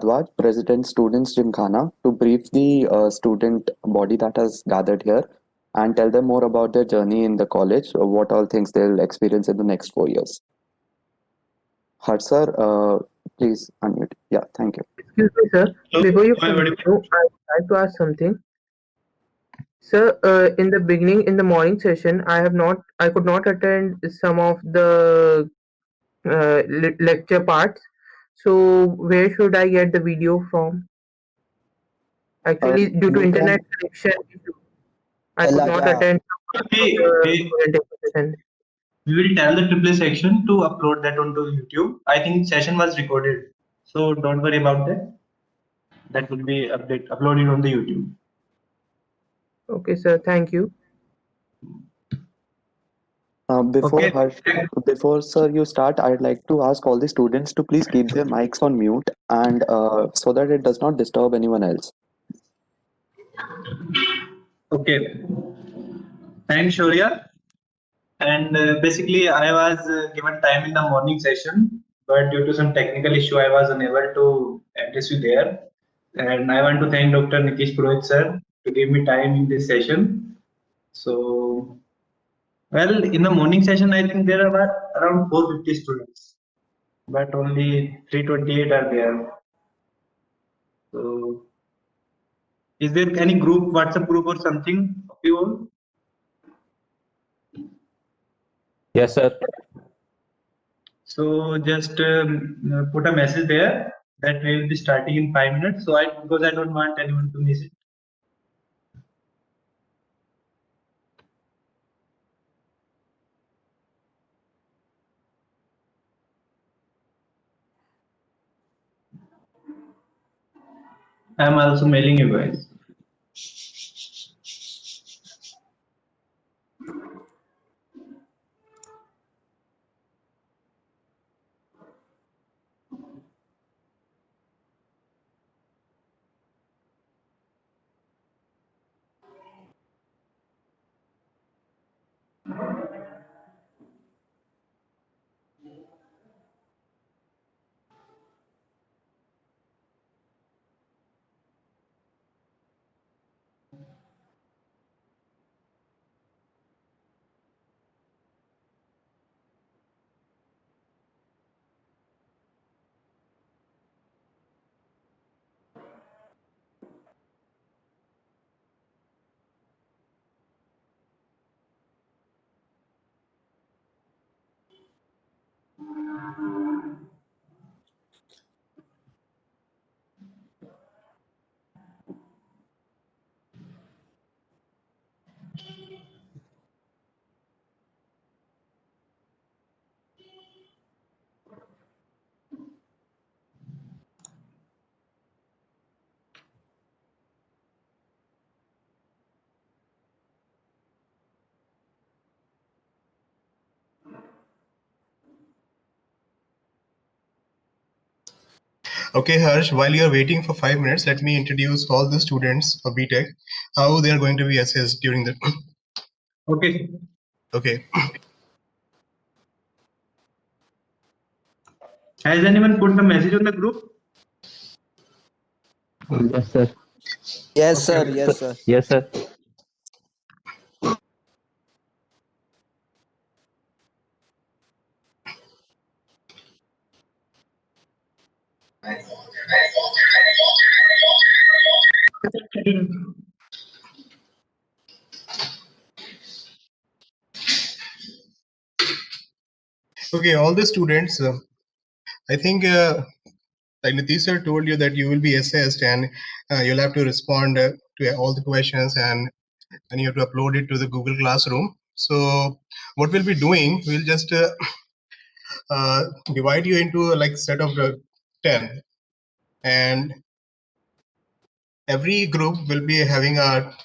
Bhardwaj, President Students Gymkhana, to brief the student body that has gathered here and tell them more about their journey in the college, what all things they'll experience in the next 4 years. Harsh sir, please unmute. Yeah, thank you. Excuse me, sir. So, Before you am I audible? continue, I would like to ask something. Sir, in the beginning, in the morning session, I could not attend some of the lecture parts. So where should I get the video from? Actually, due to You internet can connection issue, I could not attend some of the We presentation session. will tell the AAA section to upload that onto YouTube. I think session was recorded, so don't worry about that. That will be uploaded on the YouTube. Okay, sir. Thank you. before Okay. before sir you start, I'd like to ask all the students to please keep their mics on mute and so that it does not disturb anyone else. Okay. Thanks, Shaurya. And basically, I was given time in the morning session, but due to some technical issue, I was unable to address you there. And I want to thank Dr. Nitish Purohit sir to give me time in this session. So, well, in the morning session, I think there are around 450 students, but only 328 are there. So, is there any group, WhatsApp group or something of you all? Yes, sir. So just put a message there that we will be starting in 5 minutes. So because I don't want anyone to miss it. I am also mailing you guys. Okay, Harsh, while you're waiting for 5 minutes, let me introduce all the students of BTech, how they are going to be assessed during the... Okay. Okay. Has anyone put the message on the group? Yes, sir. Yes, Okay. sir. Yes, sir. Yes, sir. Okay, all the students, I think like Nitish sir told you that you will be assessed and you'll have to respond to all the questions and you have to upload it to the Google Classroom. So what we'll be doing, we'll just divide you into like set of 10, and every group will be having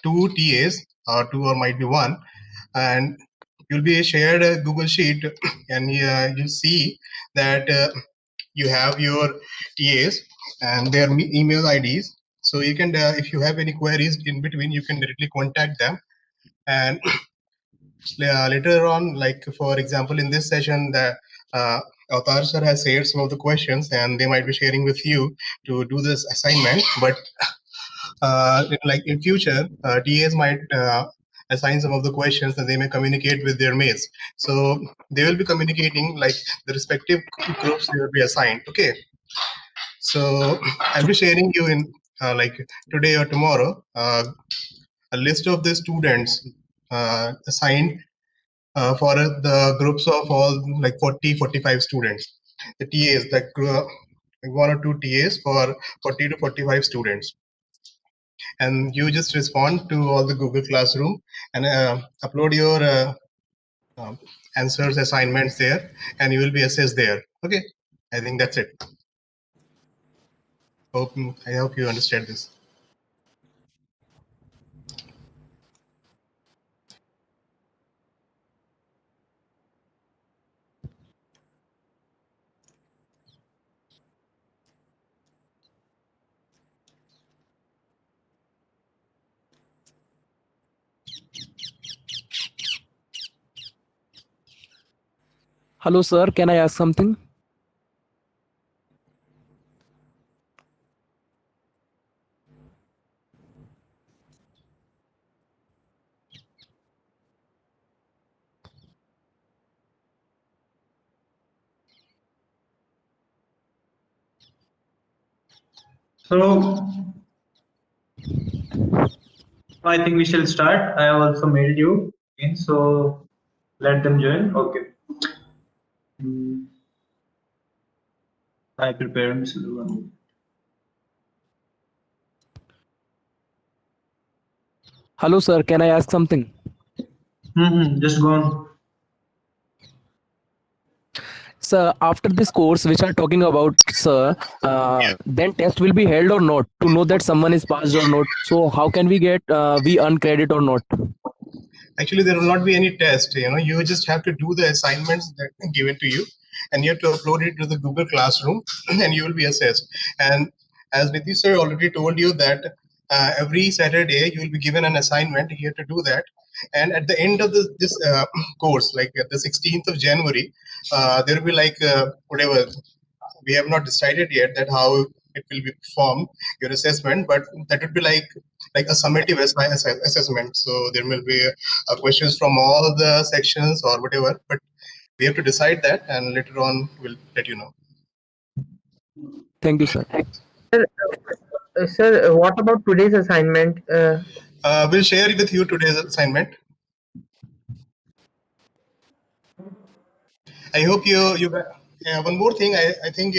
two TAs or two or might be one, and you'll be shared a Google Sheet and you'll see that you have your TAs and their email IDs. So you can, if you have any queries in between, you can directly contact them. And later on, like for example, in this session, the Avatar sir has shared some of the questions, and they might be sharing with you to do this assignment. But in future, TAs might assign some of the questions, and they may communicate with their mates. So they will be communicating like the respective groups they will be assigned. Okay. So I'll be sharing you in like today or tomorrow a list of the students assigned for the groups of all like 40-45 students. The TAs that like 1 or 2 TAs for 40 to 45 students. And you just respond to all the Google Classroom and upload your answers, assignments there, and you will be assessed there. Okay, I think that's it. I hope you understand this. Hello, sir. Can I ask something? So I think we shall start. I have also mailed you in, so let them join. Okay. I prepared Mr. One. Hello, sir. Can I ask something? Just go on. Sir, after this course which I'm talking about, sir, then test will be held or not to know that someone is passed or not. So how can we get we earn credit or not? Actually, there will not be any test. You just have to do the assignments that are given to you, and you have to upload it to the Google Classroom, and you will be assessed. And as Nitish sir already told you that every Saturday you will be given an assignment. You have to do that. And at the end of this course, like at the 16th of January, there will be like whatever. We have not decided yet that how it will be performed, your assessment, but that would be like a summative assessment. So there will be questions from all the sections or whatever, but we have to decide that, and later on we'll let you know. Thank you, sir. Sir, what about today's assignment? We'll share with you today's assignment. I hope you one more thing. I think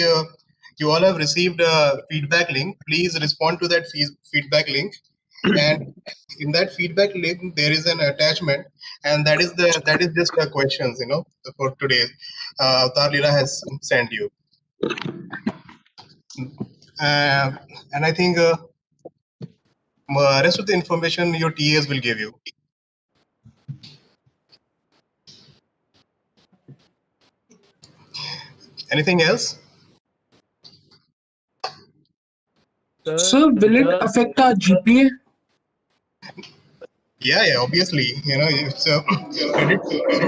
you all have received a feedback link. Please respond to that feedback link, and in that feedback link there is an attachment, and that is just the questions for today. Avatar Leela has sent you, and I think rest of the information your TAs will give you. Anything else? Sir, will it affect our GPA? Yeah, obviously, it's credit, so it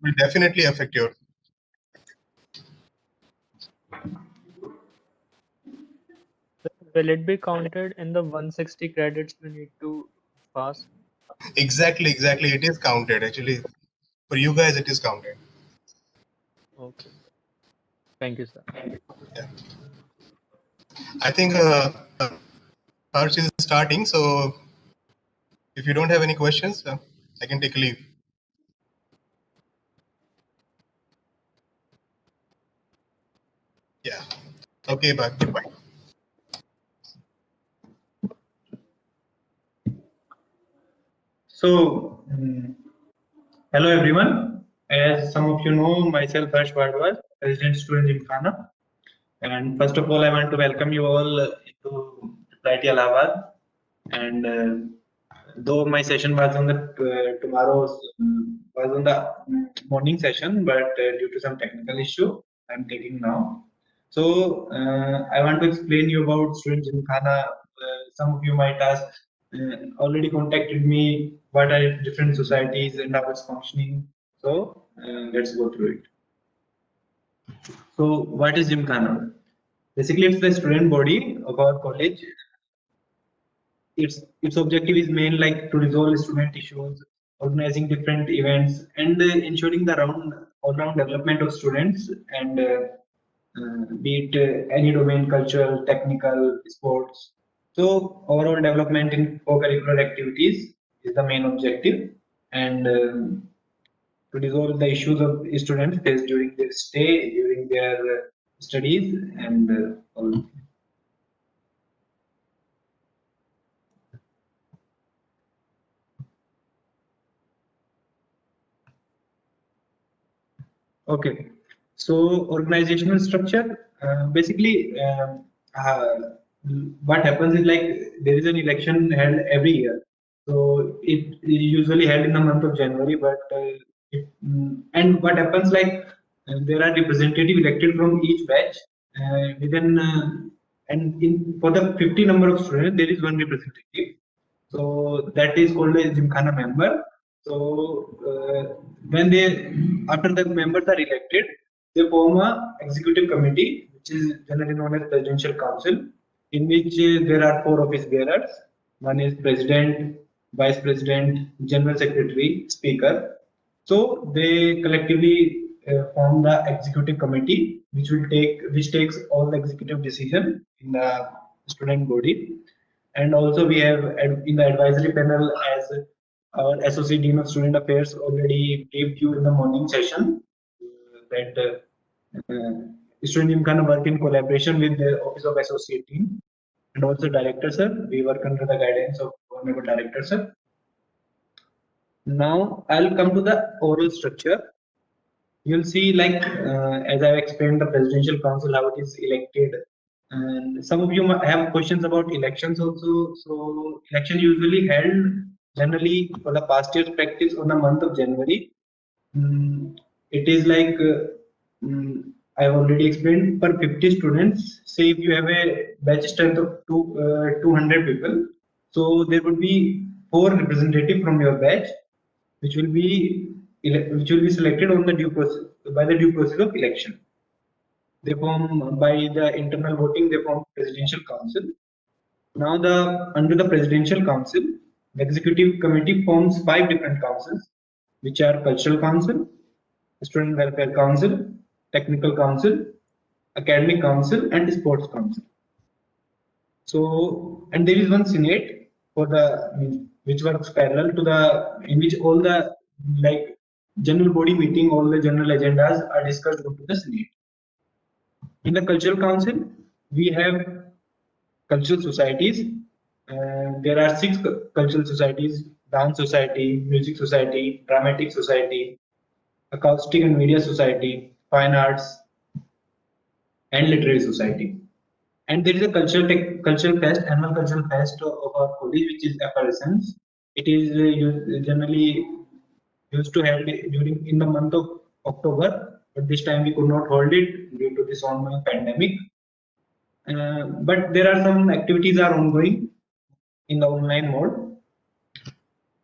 will definitely affect your. Will it be counted in the 160 credits we need to pass? Exactly. It is counted actually. For you guys, it is counted. Okay. Thank you, sir. Yeah. I think Harsh is starting, so if you don't have any questions, I can take a leave. Yeah. Okay, bye. Goodbye. So, hello everyone. As some of you know, myself Harsh Bhardwaj, President Student Gymkhana. And first of all, I want to welcome you all to IIT Allahabad. And though my session was on the tomorrow's was on the morning session, but due to some technical issue, I'm taking now. So I want to explain you about Student Gymkhana. Some of you might ask, already contacted me, what are different societies and how it's functioning. So let's go through it. So what is Gymkhana? Basically, it's the student body of our college. Its objective is main like to resolve student issues, organizing different events, and ensuring the all-round development of students, and be it any domain, cultural, technical, sports. So overall development in co-curricular activities is the main objective, and to resolve the issues of students faced during their stay, during their studies, and all. Okay, so organizational structure, basically, what happens is like there is an election held every year. So it is usually held in the month of January, but and what happens like there are representative elected from each batch within and in for the 50 number of students there is one representative. So that is called a Gymkhana member. So when they after the members are elected, they form a executive committee, which is generally known as presidential council, in which there are 4 office bearers. One is president, vice president, general secretary, speaker. So they collectively form the executive committee, which takes all the executive decision in the student body. And also we have in the advisory panel as our Associate Dean of Student Affairs already briefed you in the morning session that Student Gymkhana work in collaboration with the Office of Associate Dean and also Director Sir. We work under the guidance of Honorable Director Sir. Now I'll come to the overall structure. You'll see like as I've explained the Presidential Council, how it is elected. And some of you might have questions about elections also. So election usually held generally for the past year's practice on the month of January. It is like I've already explained per 50 students. Say if you have a batch strength of 200 people, so there would be 4 representatives from your batch, which will be selected on the due process of election. They form by the internal voting. They form presidential council. Now under the presidential council, the executive committee forms 5 different councils, which are cultural council, student welfare council, technical council, academic council, and sports council. So and there is one senate for the which works parallel to the in which all the like general body meeting, all the general agendas are discussed into the senate. In the cultural council, we have cultural societies. There are 6 cultural societies: dance society, music society, dramatic society, acoustic and media society, fine arts, and literary society. And there is a cultural fest, annual cultural fest of our college, which is effervescence. It is generally used to held in the month of October, but this time we could not hold it due to this ongoing pandemic. But there are some activities are ongoing in the online mode.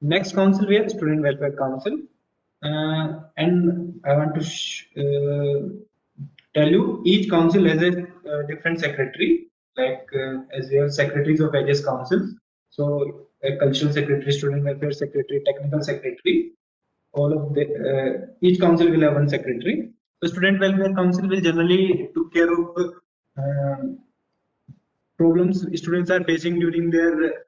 Next council we have Student Welfare Council, and I want to tell you each council has a different secretary. Like as we have secretaries of various councils, so a cultural secretary, student welfare secretary, technical secretary. All of the each council will have one secretary. The student welfare council will generally take care of problems students are facing during their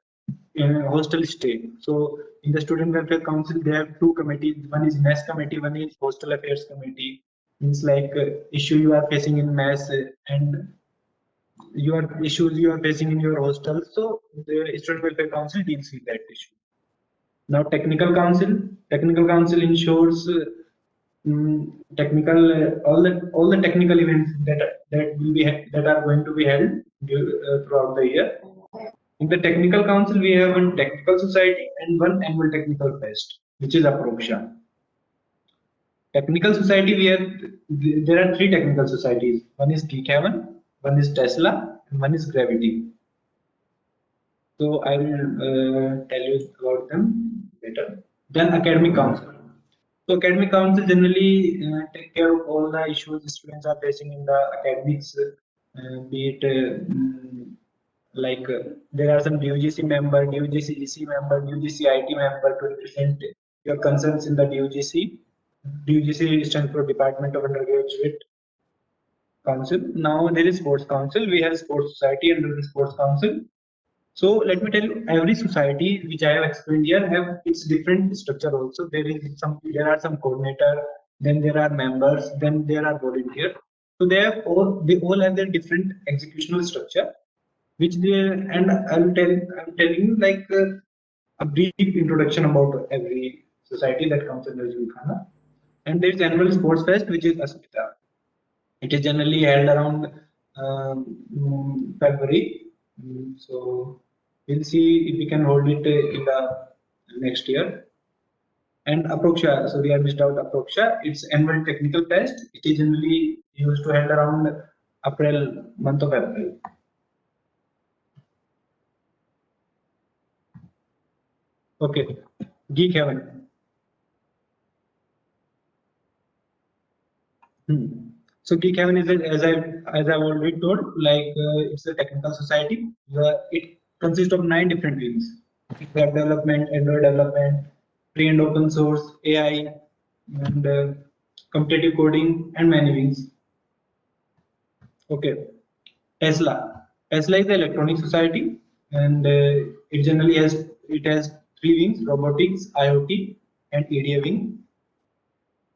hostel stay. So in the student welfare council, they have 2 committees. One is mess committee, one is hostel affairs committee. Means like issue you are facing in mess and your issues you are facing in your hostel. So the student welfare council deals with that issue. Now technical council ensures technical all the technical events that are going to be held throughout the year. In the technical council, we have one technical society and one annual technical fest, which is Aproksha. Technical society, there are 3 technical societies. One is Geek Heaven, one is Tesla, and one is Gravity. So I will tell you about them later. Then academic council. So academic council generally take care of all the issues students are facing in the academics, be it there are some DUGC member, DUGC GC member, DUGC IT member to represent your concerns in the DUGC. DUGC stands for Department of Undergraduate Council. Now there is Sports Council. We have Sports Society under the Sports Council. So let me tell you, every society which I have explained here have its different structure also. There are some coordinator, then there are members, then there are volunteer. So they all have their different executional structure, which they and I'm telling you a brief introduction about every society that comes under Gymkhana. And there is annual sports fest, which is Asmita. It is generally held around February. So we'll see if we can hold it in the next year. And Aproksha, sorry, I missed out Aproksha. It's annual technical test. It is generally used to held around month of April. Okay, Geek Heaven. So Geek Heaven is as I've already told, it's a technical society. It consists of 9 different wings: web development, Android development, free and open source, AI, and competitive coding, and many wings. Okay, Tesla. Tesla is the electronic society, and it generally has 3 wings: robotics, IoT, and EDA wing.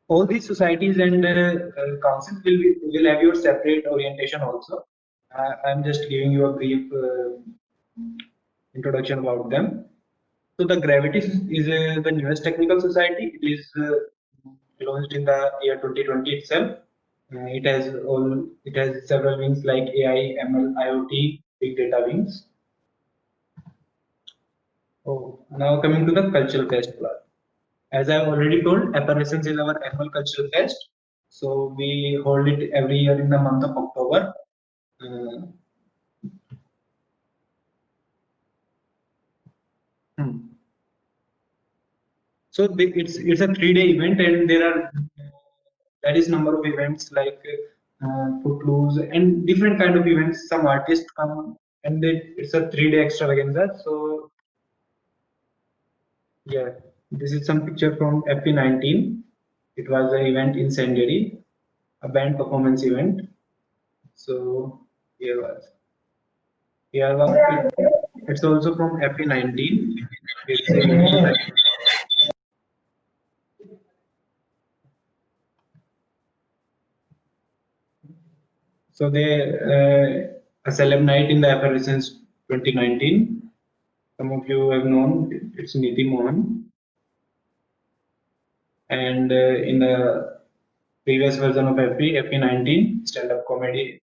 All these societies and councils will have your separate orientation also. I'm just giving you a brief introduction about them. So the Gravity is the newest technical society. It is launched in the year 2020 itself. It has several wings like AI, ML, IoT, big data wings. Oh, now coming to the cultural fest part. As I've already told, Effervescence is our annual cultural fest. So we hold it every year in the month of October. So it's a 3-day event, and there is number of events like Footloose and different kind of events. Some artists come, and it's a 3-day extravaganza. So yeah, this is some picture from FP19. It was an event in Sanderi, a band performance event. So it's also from FP19. So a celeb night in the Effervescence 2019. Some of you have known it's Niti Mohan. And in the previous version of FP19 stand-up comedy,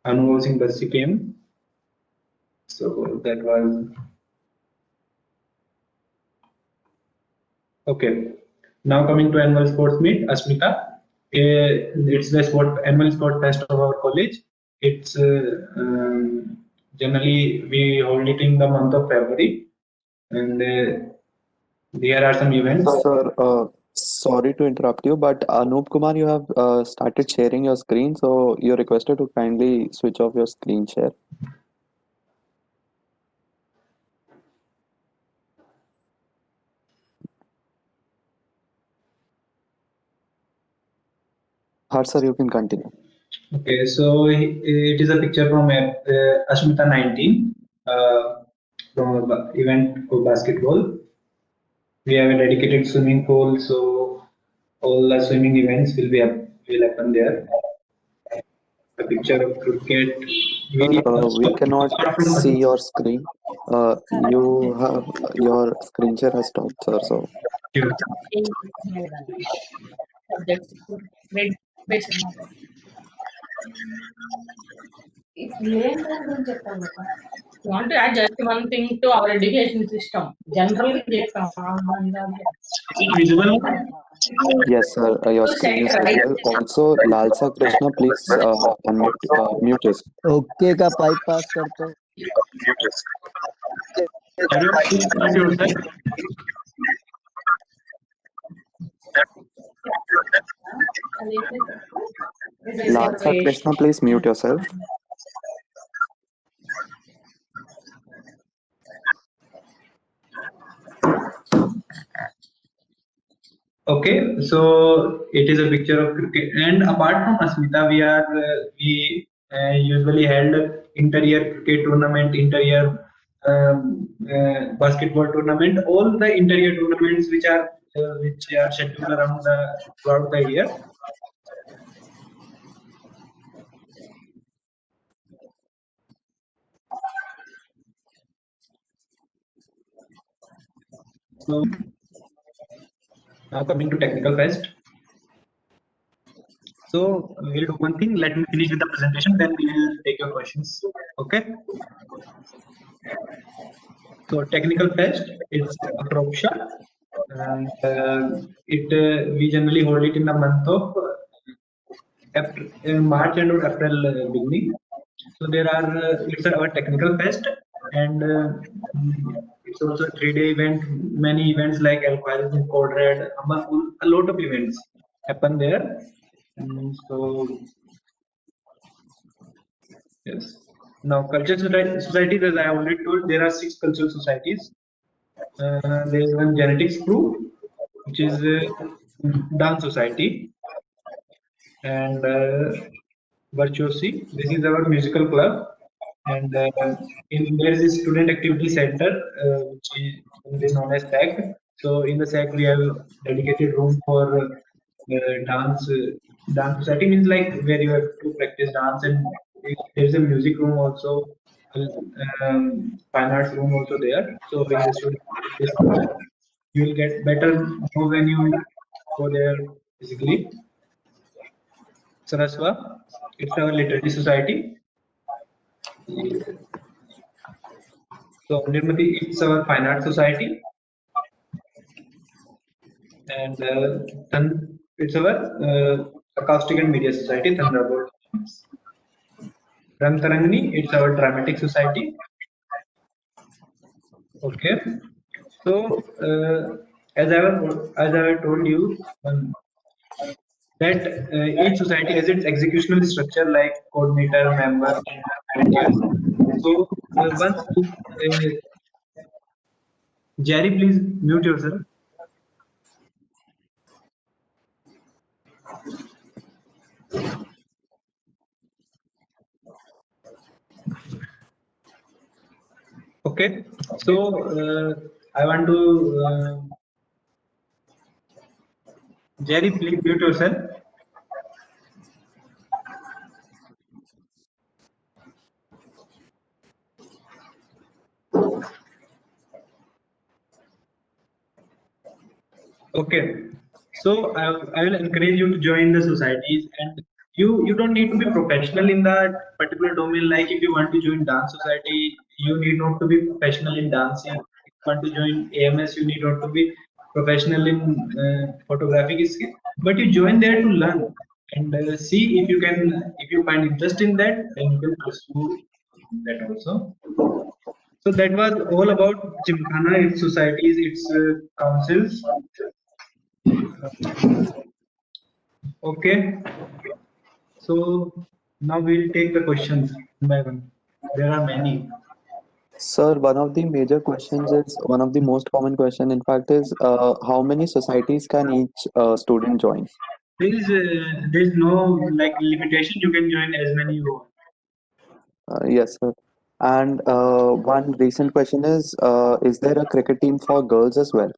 Anubhav Singh Bassi came. So that was okay. Now coming to annual sports meet, Asmita. It's the annual sport fest of our college. It's generally we hold it in the month of February, and there are some events. Sir, sorry to interrupt you, but Anup Kumar, you have started sharing your screen, so you're requested to kindly switch off your screen share. Sir, you can continue. Okay, so it is a picture from Ashmita 19 from an event of basketball. We have a dedicated swimming pool, so all the swimming events will happen there. A picture of cricket. We cannot see your screen. Your screen share has stopped, sir. So. Want to add just one thing to our education system. Generally, Visible? Yes, sir. Your screen is visible. Also, Lalsa Krishna, please mute yourself. Okay का pipe पास कर दो. Latha Krishna, please mute yourself. Okay, so it is a picture of cricket, and apart from Asmita, we usually held interior cricket tournament, interior basketball tournament, all the interior tournaments which are scheduled around throughout the year. So now coming to technical fest. So we'll do one thing. Let me finish with the presentation, then we will take your questions. Okay. So technical fest is a workshop, and we generally hold it in the month of March and April beginning. So there are it's our technical fest, and it's also a 3-day event. Many events like Alquizes in Code Red, a lot of events happen there. So yes. Now cultural societies, as I already told, there are 6 cultural societies. There is one genetics group, which is dance society, and Virtuosi. This is our musical club, and there is a student activity center, which is known as SAC. So in the SAC we have dedicated room for dance. Dance society means like where you have to practice dance, and there is a music room also, fine arts room also there. So in the student, you will get better know when you go there physically. Saraswa, it's our literary society. So Nirmati, it's our fine arts society, and it's our acoustic and media society, Thunderbolt. Ramtarangani, it's our dramatic society. Okay, so as I told you, that each society has its executional structure like coordinator, member, and volunteers. So Jerry, please mute yourself. Okay, so I want to Jerry, please mute yourself. Okay, so I will encourage you to join the societies, and you don't need to be professional in that particular domain. Like if you want to join dance society, you need not to be professional in dancing. If you want to join AMS, you need not to be professional in photographic skill, but you join there to learn and see if you find interest in that, then you can pursue that also. So that was all about Gymkhana, its societies, its councils. Okay, so now we'll take the questions one by one. There are many. Sir, one of the major questions is one of the most common question, in fact, is how many societies can each student join? There is no like limitation. You can join as many you want. Yes, sir. And one recent question is there a cricket team for girls as well?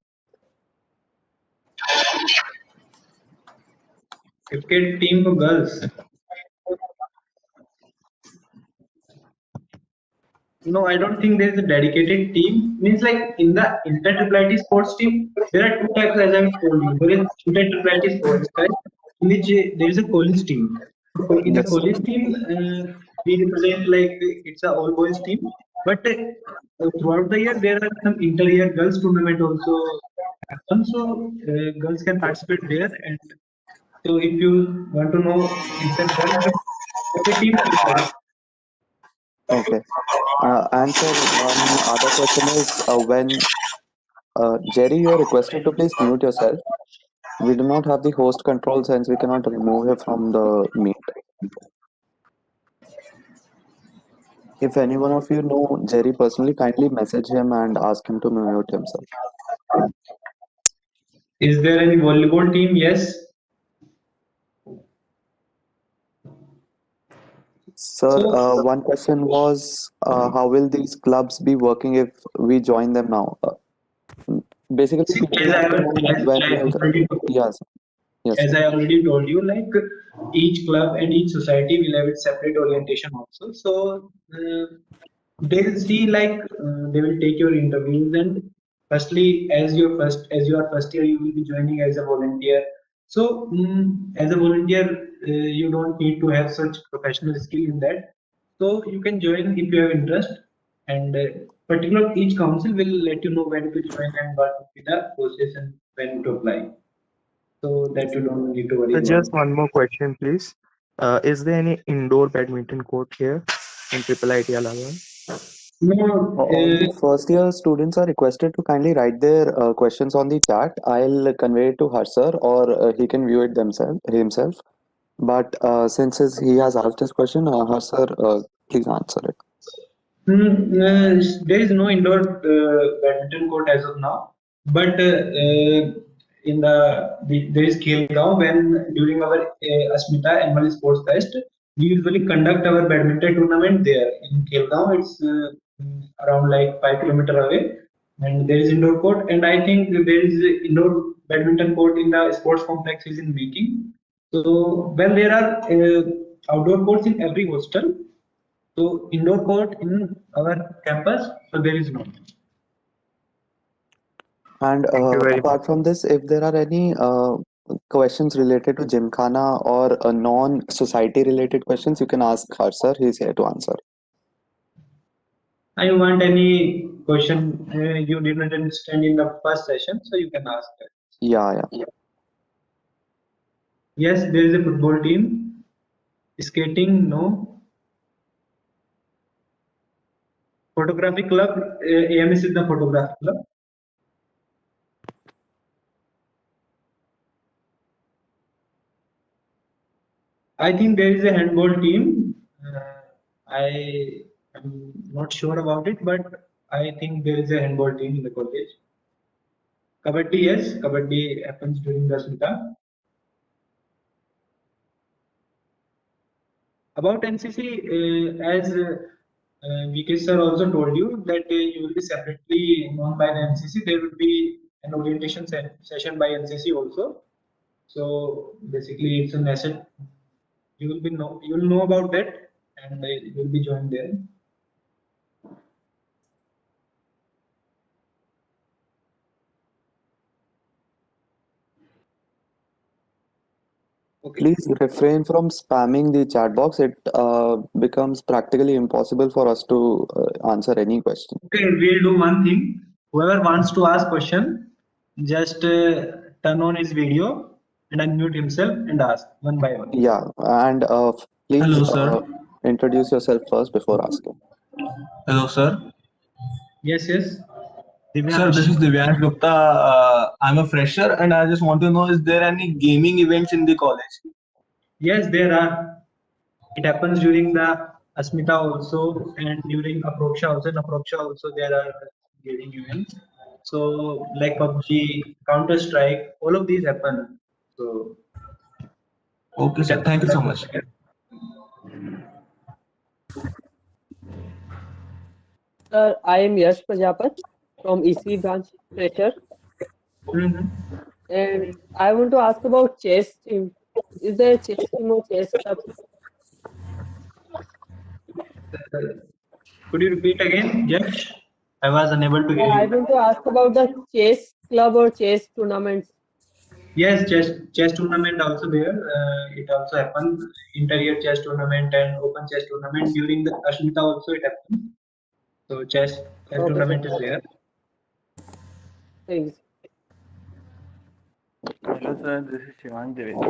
Cricket team for girls. No, I don't think there is a dedicated team. Means like in the inter-triplety sports team, there are 2 types as I told you. There is inter-triplety sports type, in which there is a college team. So in the college team, we represent like it's a all boys team. But throughout the year, there are some inter-year girls tournament also happen. So girls can participate there. And so if you want to know, it's a team. Okay. And sir, one other question is when Jerry, you are requested to please mute yourself. We do not have the host control, since we cannot remove him from the meet. If any one of you know Jerry personally, kindly message him and ask him to mute himself. Is there any volleyball team? Yes. Sir, So- one question was, how will these clubs be working if we join them now? Basically, See, we as I want to have- know as when I will. already- Yes. Yes. As I already told you, like each club and each society will have its separate orientation also. So they'll see, like they will take your interviews, and firstly, as you are first year, you will be joining as a volunteer. So as a volunteer, you don't need to have such professional skill in that. So you can join if you have interest, and particular each council will let you know when to join and what will be the process and when to apply. So that you don't need to worry about. Just one more question, please. Is there any indoor badminton court here in Triple IT Alawan? No, All the first year students are requested to kindly write their questions on the chat. I'll convey it to Harsar, or he can view it himself. But he has asked his question, Harsar, please answer it. there is no indoor badminton court as of now, but there is Khelgaon. When during our Asmita annual sports fest, we usually conduct our badminton tournament there in Khelgaon. It's around like 5 kilometers away, and there is indoor court. And I think there is a indoor badminton court in the sports complex is in making. So well, there are outdoor courts in every hostel. So indoor court in our campus, so there is no. And you very apart from this, if there are any questions related to Gymkhana or non-society related questions, you can ask Harsar. He's here to answer. I want any question you didn't understand in the first session, so you can ask that. Yeah. Yes, there is a football team. Skating, no. Photography club, AMS is the photography club. I think there is a handball team. I am not sure about it, but I think there is a handball team in the college. Kabaddi, yes, Kabaddi happens during the Smita. About NCC, as VK sir also told you that you will be separately known by the NCC. There will be an orientation session by NCC also. So basically, it's an asset. You will know about that, and you will be joined there. Okay. Please refrain from spamming the chat box. It becomes practically impossible for us to answer any question. Okay, we'll do one thing. Whoever wants to ask question, just turn on his video and unmute himself and ask one by one. Yeah, and please Hello, sir. Introduce yourself first before asking. Hello, sir. Yes. Sir, this is Divyansh Gupta. I'm a fresher and I just want to know, is there any gaming events in the college? Yes, there are. It happens during the Asmita also, and during Aproksha also. In Aproksha also there are gaming events. So like PUBG, Counter Strike, all of these happen. So Okay, sir. Thank you so much. Sir, I am Yash Prajapat from EC branch fresher. And I want to ask about chess team. Is there a chess team or chess club? Could you repeat again? Yes, I was unable to hear I you. want to ask about the chess club or chess tournaments. Yes, chess tournament also there. It also happens. Interior chess tournament and open chess tournament during the Ashmita also it happens. So chess tournament is there. Thanks. Hello sir, this is Shivan Javedi.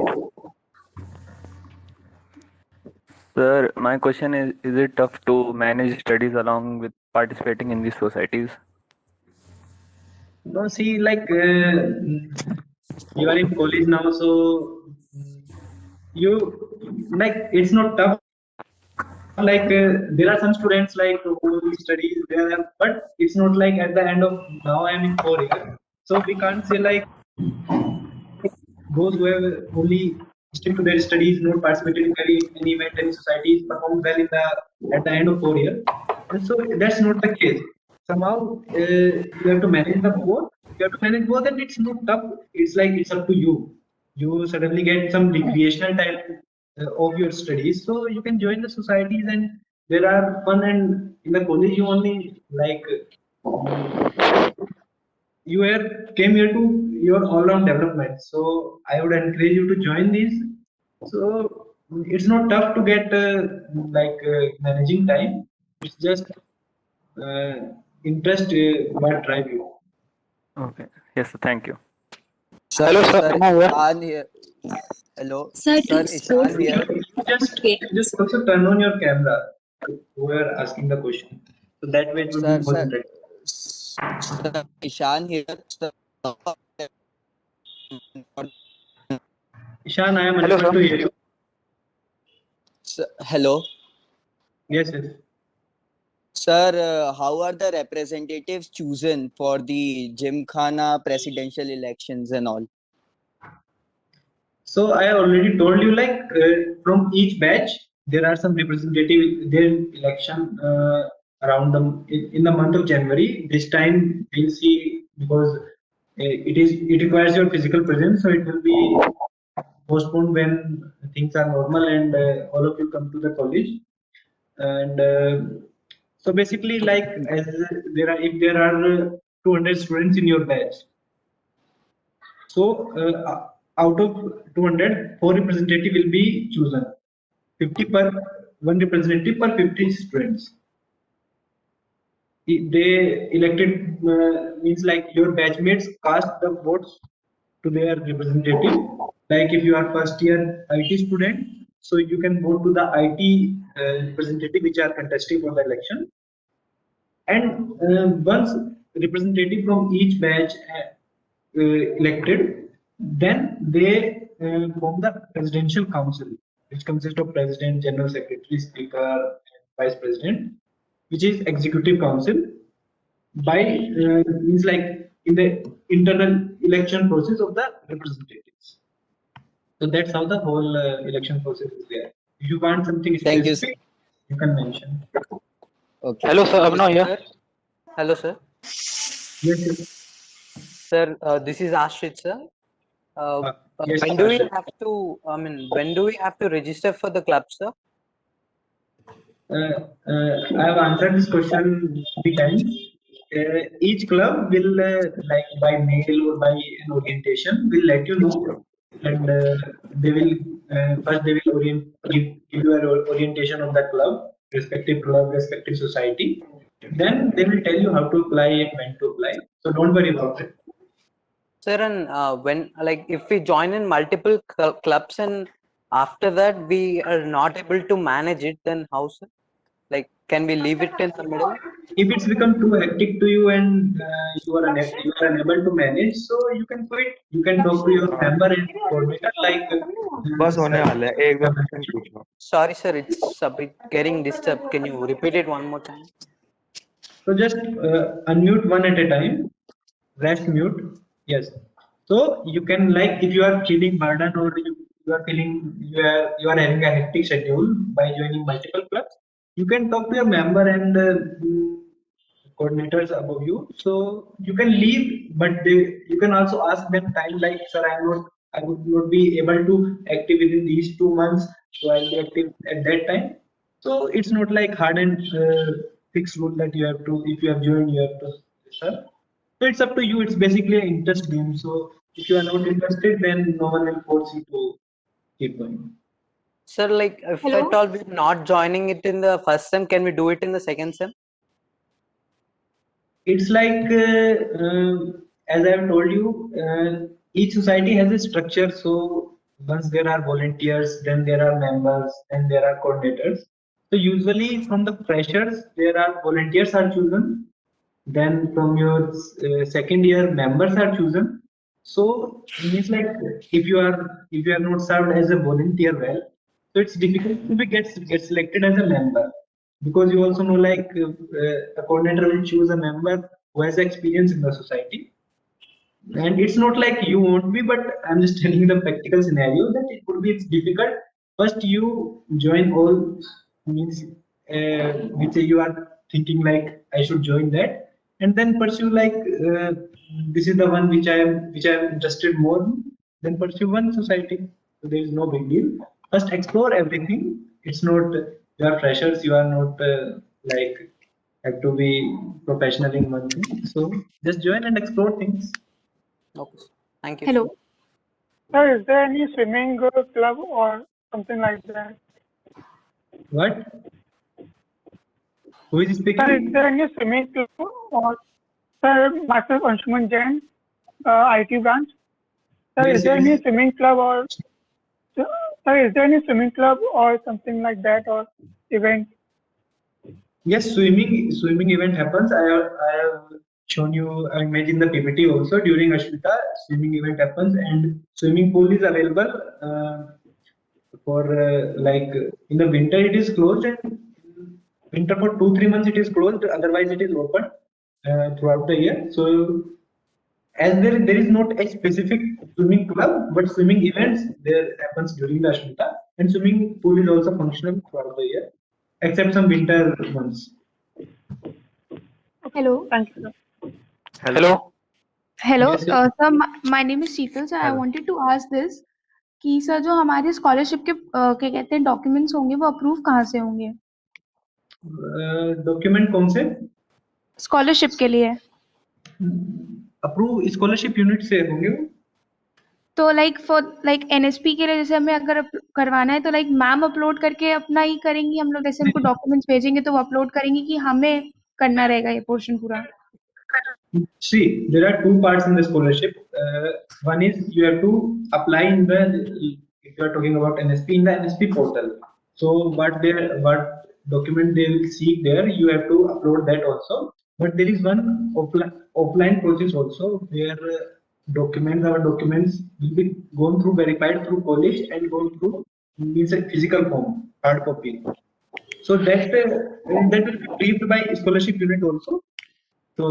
Sir, my question is it tough to manage studies along with participating in these societies? No, see, like you are in college now, so you like it's not tough. Like there are some students like who study there, but it's not like at the end of now I'm in 4 years, so we can't say like those who have only stick to their studies, not participated in any event, any societies, performed well in the at the end of 4 years. And so that's not the case. Somehow you have to manage the both. You have to manage both, and it's not tough. It's like it's up to you. You suddenly get some recreational time of your studies, so you can join the societies, and there are fun. And in the college, you only like you came here to your all-round development. So I would encourage you to join these. So it's not tough to get managing time. It's just interest what drive you. Okay. Yes, sir. Thank you. Hello, sir. Ishan here. Hello, Sir, sir. Ishan here. Just also turn on your camera who are asking the question. So that way it will be more interactive. Sir, Ishan here. Sir. Ishan, I am unable to hear you. Hello. Yes, yes. Sir, how are the representatives chosen for the Gymkhana presidential elections and all? So I already told you, like from each batch, there are some representative. Their election around them in the month of January. This time we'll see because it requires your physical presence, so it will be postponed when things are normal and all of you come to the college. And so basically, like as if there are 200 students in your batch, so out of 200, 4 representative will be chosen. 50 per one representative per 50 students. They elected means like your batchmates cast the votes to their representative. Like if you are first year IT student, so you can vote to the IT representative which are contesting for the election. And once representative from each batch elected, then they form the presidential council, which consists of president, general secretary, speaker, and vice president, which is executive council. By means like in the internal election process of the representatives. So that's how the whole election process is there. If you want something specific, you can mention. Okay. Hello, sir. Abhinav here. Hello, sir. Yes, yes. Sir, this is Ashrit, sir. Yes, when do we Ashrit. have to? I mean, when do we have to register for the club, sir? I have answered this question 3 times. Each club will like by mail or by an orientation will let you know, and they will first they will give you an orientation of the club, respective society. Then they will tell you how to apply and when to apply. So don't worry about it. Sir, and when like if we join in multiple clubs and after that we are not able to manage it, then how, sir? Like, can we leave it in the middle? If it's become too hectic to you and you are unable to manage, so you can quit. You can talk to your member and coordinator like. Sorry, sir, it's a bit getting disturbed. Can you repeat it one more time? So just unmute one at a time. Rest mute. Yes. So you can, like if you are feeling burden or you are feeling you are having a hectic schedule by joining multiple clubs, you can talk to your member and coordinators above you. So you can leave, but you can also ask them time, like, sir, I would not be able to active within these 2 months, so I'll be active at that time. So it's not like hard and fixed rule that you have to, if you have joined, you have to register. So it's up to you. It's basically an interest game. So if you are not interested, then no one will force you to keep going. Sir, like if at all we're not joining it in the first sem, can we do it in the second sem? It's like as I have told you, each society has a structure. So once there are volunteers, then there are members, then there are coordinators. So usually from the freshers, there are volunteers are chosen. Then from your second year, members are chosen. So means like if you are not served as a volunteer well, so it's difficult to get selected as a member, because you also know like a coordinator will choose a member who has experience in the society. And it's not like you won't be, but I'm just telling you the practical scenario that it would be difficult. First, you join all means which you are thinking like I should join that, and then pursue like this is the one which I am interested more in. Then pursue one society. So there is no big deal. First, explore everything. It's not you are freshers. You are not like have to be professional in one thing. So just join and explore things. Okay. Thank you. Hello. Sir, is there any swimming club or something like that? What? Who is speaking? Sir, is there any swimming club or sir, myself Anshuman Jain, IT branch. Sir, Yes, is there yes. any swimming club or sir, is there any swimming club or something like that or event? Yes, swimming event happens. I have shown you. I made in the PPT also during Ashmita. Swimming event happens, and swimming pool is available for like in the winter it is closed, and in winter for 2-3 months it is closed. Otherwise it is open throughout the year. So as there is not a specific swimming club, but swimming events there happens during the Ashmita, and swimming pool is also functional throughout the year, except some winter months. Hello. Thank you, sir. Hello. Hello. Yes, yes. Sir, my name is Sheetal. Sir, I wanted to ask this कि sir जो हमारे scholarship के क्या कहते हैं documents होंगे वो approve कहाँ से होंगे डॉक्यूमेंट कौन से स्कॉलरशिप के लिए अप्रूव स्कॉलरशिप यूनिट से होंगे वो? तो लाइक एनएसपी के लिए जैसे हमें अगर करवाना है तो लाइक मैम अपलोड करके अपना ही करेंगी हम लोग जैसे उनको डॉक्यूमेंट्स भेजेंगे तो वो अपलोड करेंगी कि हमें करना रहेगा ये पोर्शन पूरा See, there are two parts in the scholarship. One is you have to apply in the, if you are talking about NSP, in the NSP portal. So what document they will seek there, you have to upload that also. But there is one offline process also where our documents will be gone through, verified through college and gone through means a physical form, hard copy. So that will be briefed by scholarship unit also. तो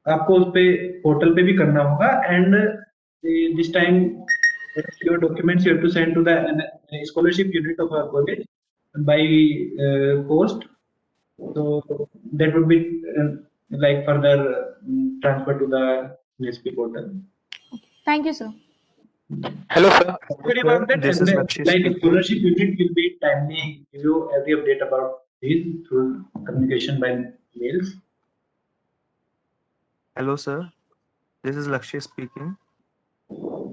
आपको उस पे portal पे भी करना होगा and this time your documents you have to send to the scholarship unit of our college by post so that would be like further transfer to the NSP portal. Thank you, sir. Hello, sir. Sorry about that. This And is then, Lakshya like speaking. scholarship unit will be timely give you every update about this through communication by mails. Hello, sir. This is Lakshya speaking.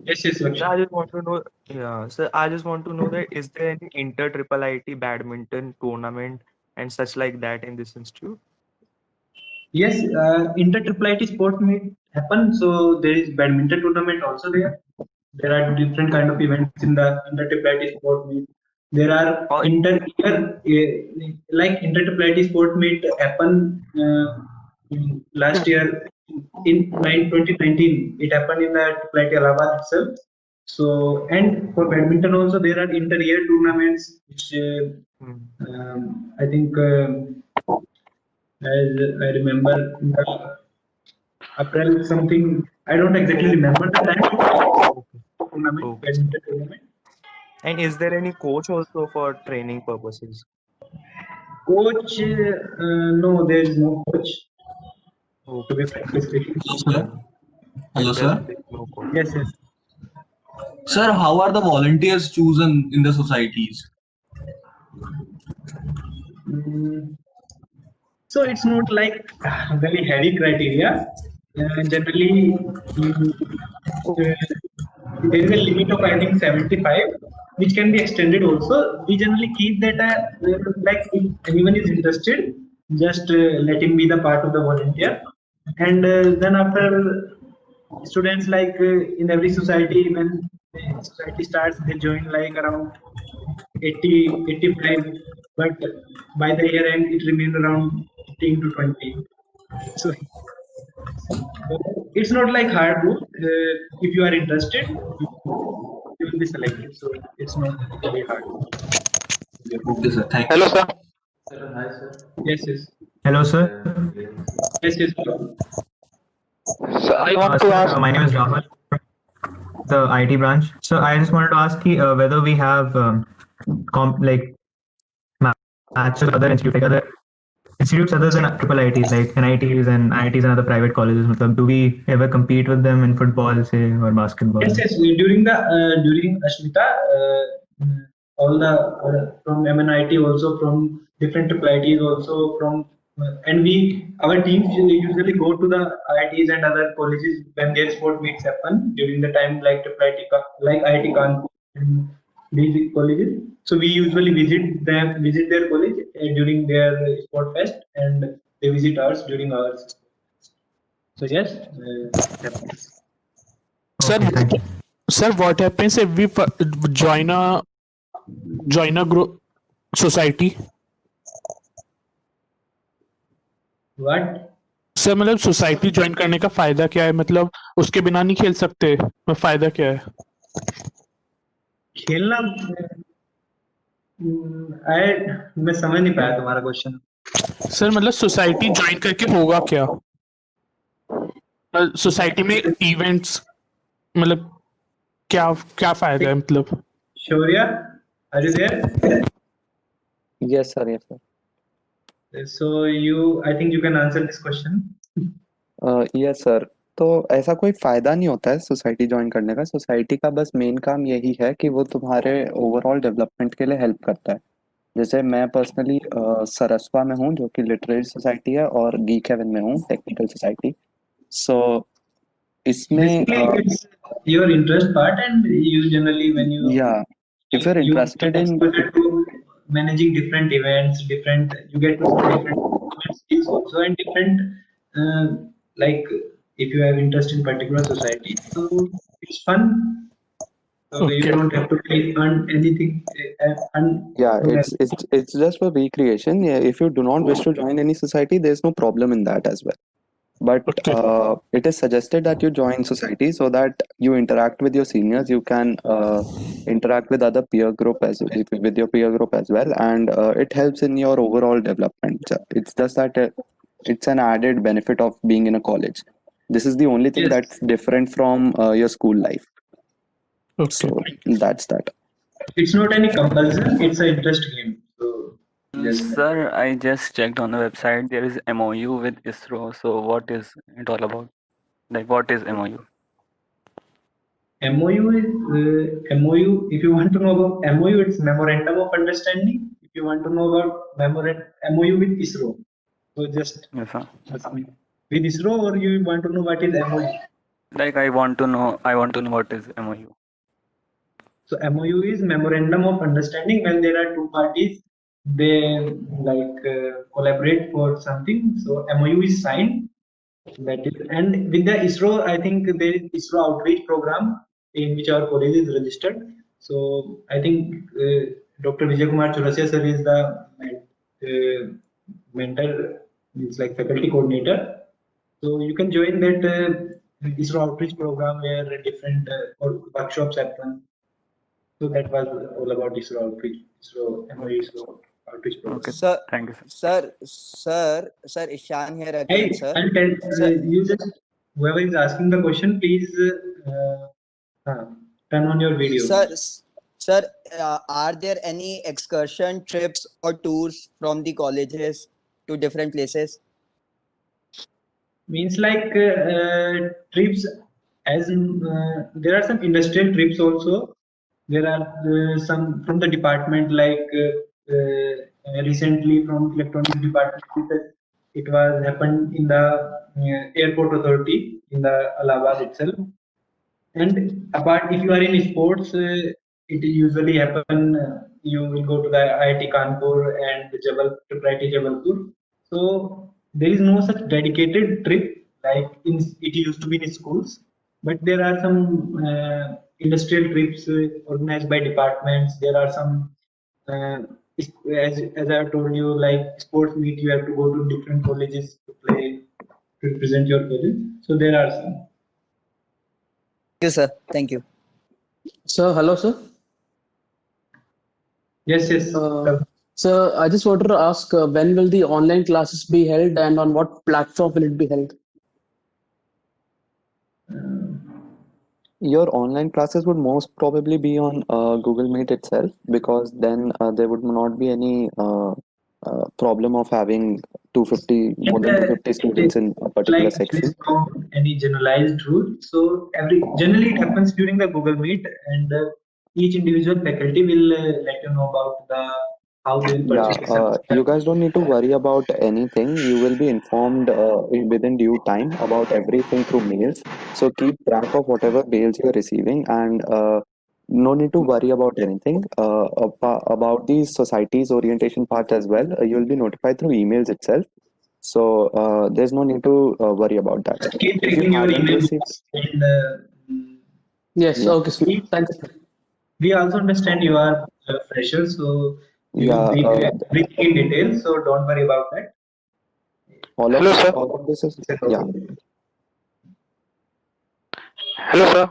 Yes, Lakshya. Sir, I just want to know. Yeah, sir. I just want to know that is there any inter triple IT badminton tournament and such like that in this institute? Yes, inter triple IT sport meet happen. So there is badminton tournament also there. There are different kind of events in the inter triple IT sport meet. There are inter triple IT sport meet happen last year in 2019. It happened in the triple IT Allahabad itself. So and for badminton also there are inter-year tournaments which I think as I remember in the April something, I don't exactly remember the time. Tournament, badminton tournament. And is there any coach also for training purposes? Coach, no, there is no coach. To be frankly speaking. Hello, sir. Yes, yes. Sir, how are the volunteers chosen in the societies? So it's not like very heavy criteria. Generally, there is a limit of I think 75, which can be extended also. We generally keep that like if anyone is interested, just let him be the part of the volunteer. And then after students like in every society, when the society starts, they join like around 80, 85, but by the year end it remains around 15 to 20. So It's not like hard work. If you are interested, you will be selected. So it's not very hard. Okay, sir. Thank Hello, sir. Yes, yes. Hello, sir. Yes, yes. So I want to ask. My name is Rahul, the IT branch. So I just wanted to ask you whether we have like matches with other institutes, like other institutes other than triple ITs, like NITs and IITs and other private colleges. Do we ever compete with them in football, say, or basketball? Yes, yes. During Ashmita, all the from MNIT also, from different triple ITs also, from and our teams usually go to the IITs and other colleges when their sport meets happen during the time, like triple IT, like IIT Kanpur and these colleges. So we usually visit their college during their sport fest, and they visit ours during ours. So yes, happens. Sir, what happens if we join a group society? What? Sir मतलब society join करने का फायदा क्या है, मतलब उसके बिना नहीं खेल सकते, फायदा क्या है? खेलना मैं समझ नहीं पाया तुम्हारा क्वेश्चन। सर मतलब सोसाइटी ज्वाइन करके होगा क्या? सोसाइटी में इवेंट्स मतलब क्या क्या फायदा है मतलब? शौर्य, are you there? Yes, sir. Yes, sir. So I think you can answer this question. Yes, sir. तो ऐसा कोई फायदा नहीं होता है सोसाइटी ज्वाइन करने का। सोसाइटी का बस मेन काम यही है कि वो तुम्हारे ओवरऑल डेवलपमेंट के लिए हेल्प करता है। जैसे मैं पर्सनली सरस्वा में हूँ जो कि लिटरेरी सोसाइटी है, और गीक हेवन में हूँ टेक्निकल सोसाइटी। सो इसमें Basically, it's your interest part, and you generally when you if you're interested in managing different events, you get to know different skills also, and different like if you have interest in particular society, so it's fun. So you don't have to earn anything. It's just for recreation. If you do not wish to join any society, there's no problem in that as well. But it is suggested that you join society so that you interact with your seniors. You can interact with other peer group with your peer group as well, and it helps in your overall development. It's just that it's an added benefit of being in a college. This is the only thing that's different from your school life. So that's that. It's not any compulsion. It's an interest game. So Sir, I just checked on the website. There is MOU with ISRO. So what is it all about? Like, what is MOU? MOU is MOU. If you want to know about MOU, it's Memorandum of Understanding. If you want to know about MOU with ISRO, so just with ISRO, or you want to know what is MOU? Like, I want to know what is MOU. So MOU is Memorandum of Understanding. When there are two parties, they collaborate for something. So MOU is signed. That is, and with the ISRO, I think there is ISRO outreach program in which our college is registered. So I think Dr. Vijay Kumar Chaurasia sir is the mentor, it's like faculty coordinator. So you can join that ISRO outreach program where different workshops happen. So that was all about ISRO outreach, MOU ISRO outreach program. Okay, Sir, thank you, sir. Sir, Ishan here again, Hey, sir. I'll tell you just whoever is asking the question, please turn on your video. Sir, are there any excursion trips or tours from the colleges to different places? Means like trips, as in, there are some industrial trips also. There are some from the department, like recently from electronics department. It was happened in the airport authority in the Allahabad itself. And apart, if you are in sports, it usually happen. You will go to the IIT Kanpur and IIT Jabalpur. So there is no such dedicated trip like it used to be in schools. But there are some industrial trips organized by departments. There are some, as I have told you, like sports meet. You have to go to different colleges to play. represent your college. So there are some. Thank you, sir. Thank you. Sir, hello, sir. Yes, yes. Sir, I just wanted to ask when will the online classes be held and on what platform will it be held? Your online classes would most probably be on Google Meet itself, because then there would not be any problem of having more than 250 students in a particular Like section. there is no any generalized rule. So generally it happens during the Google Meet, and each individual faculty will let you know about how they will Yeah, purchase. you guys don't need to worry about anything. You will be informed within due time about everything through mails. So keep track of whatever mails you're receiving, and no need to worry about anything. About the society's orientation part as well, you'll be notified through emails itself. So there's no need to worry about that. Keep If you checking your haven't email received, box, and Yes, yeah, okay, sir. Thank you. we also understand you are a fresher, so we will yeah. brief everything in detail. So don't worry about that. All of this is yeah. Hello, sir.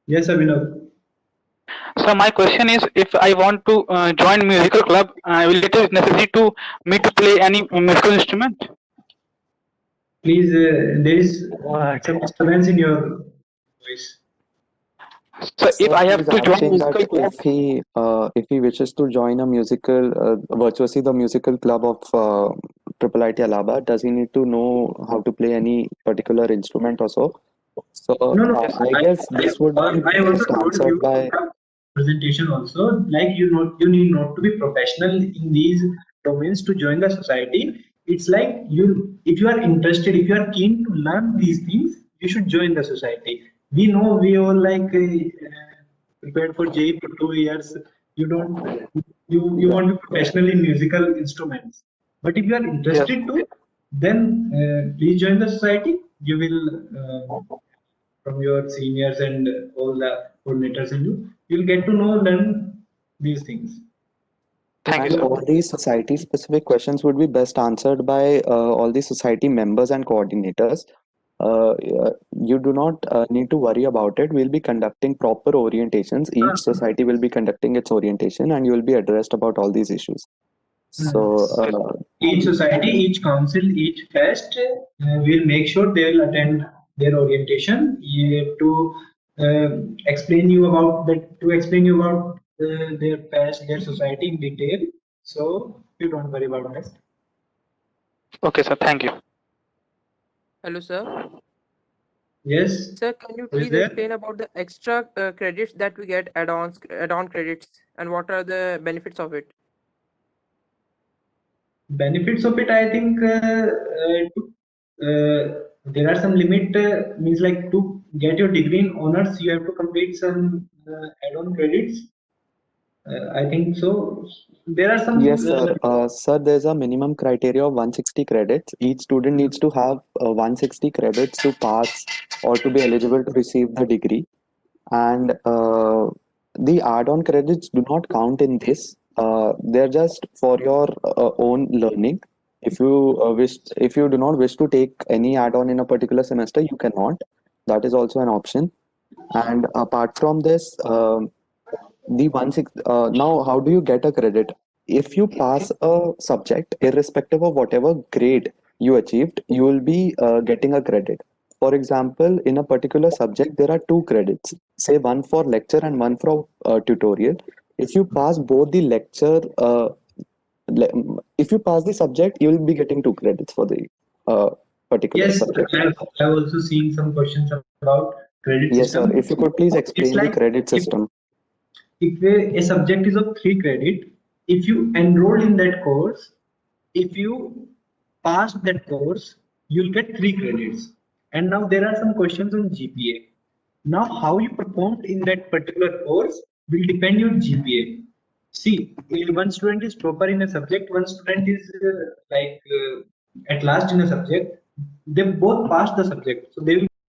Yes, Abhinav. So my question is, if I want to join musical club, will it is necessary to me to play any musical instrument? Please, there is some disturbance in your voice. So if I have He's to join asking that musical club, if he wishes to join a musical Virtuously the musical club of IIIT Allahabad, does he need to know how to play any particular instrument or so? So No. I guess this would be I also best told answered you by presentation also. Like you need not to be professional in these domains to join the society. It's like if you are interested, if you are keen to learn these things, you should join the society. We know we all like prepared for JEE for 2 years. You want to be professional in musical instruments. But if you are interested to, then please join the society. You will from your seniors and all the coordinators, and you'll get to learn these things. and all these society specific questions would be best answered by all the society members and coordinators. You do not need to worry about it. We'll be conducting proper orientations. Each society will be conducting its orientation, and you will be addressed about all these issues. So Each society, each council, each fest will make sure they will attend their orientation. You have to explain you about their fest, their society in detail. So you don't worry about that. okay, sir. Thank you. Hello, sir. Yes. Sir, can you Who is please there? explain about the extra credits that we get add-on credits, and what are the benefits of it? Benefits of it, I think there are some limit. Means like to get your degree in honors, you have to complete some add-on credits. I think so. There are some. yes, sir. Sir, there's a minimum criteria of 160 credits. Each student needs to have 160 credits to pass or to be eligible to receive the degree. And the add-on credits do not count in this. They're just for your own learning. If you do not wish to take any add-on in a particular semester, you cannot. That is also an option. And apart from this, now how do you get a credit? If you pass a subject, irrespective of whatever grade you achieved, you will be getting a credit. For example, in a particular subject, there are 2 credits, say one for lecture and one for tutorial. If you pass both the lecture, if you pass the subject, you will be getting 2 credits for the particular Yes, subject. I have also seen some questions about credit Yes, system. sir. If you could please explain the credit system. If a subject is of 3 credit, if you enroll in that course, if you pass that course, you'll get 3 credits. And now there are some questions on GPA. Now how you performed in that particular course will depend your GPA. See, if one student is topper in a subject, one student is at last in a subject, they both pass the subject, so they will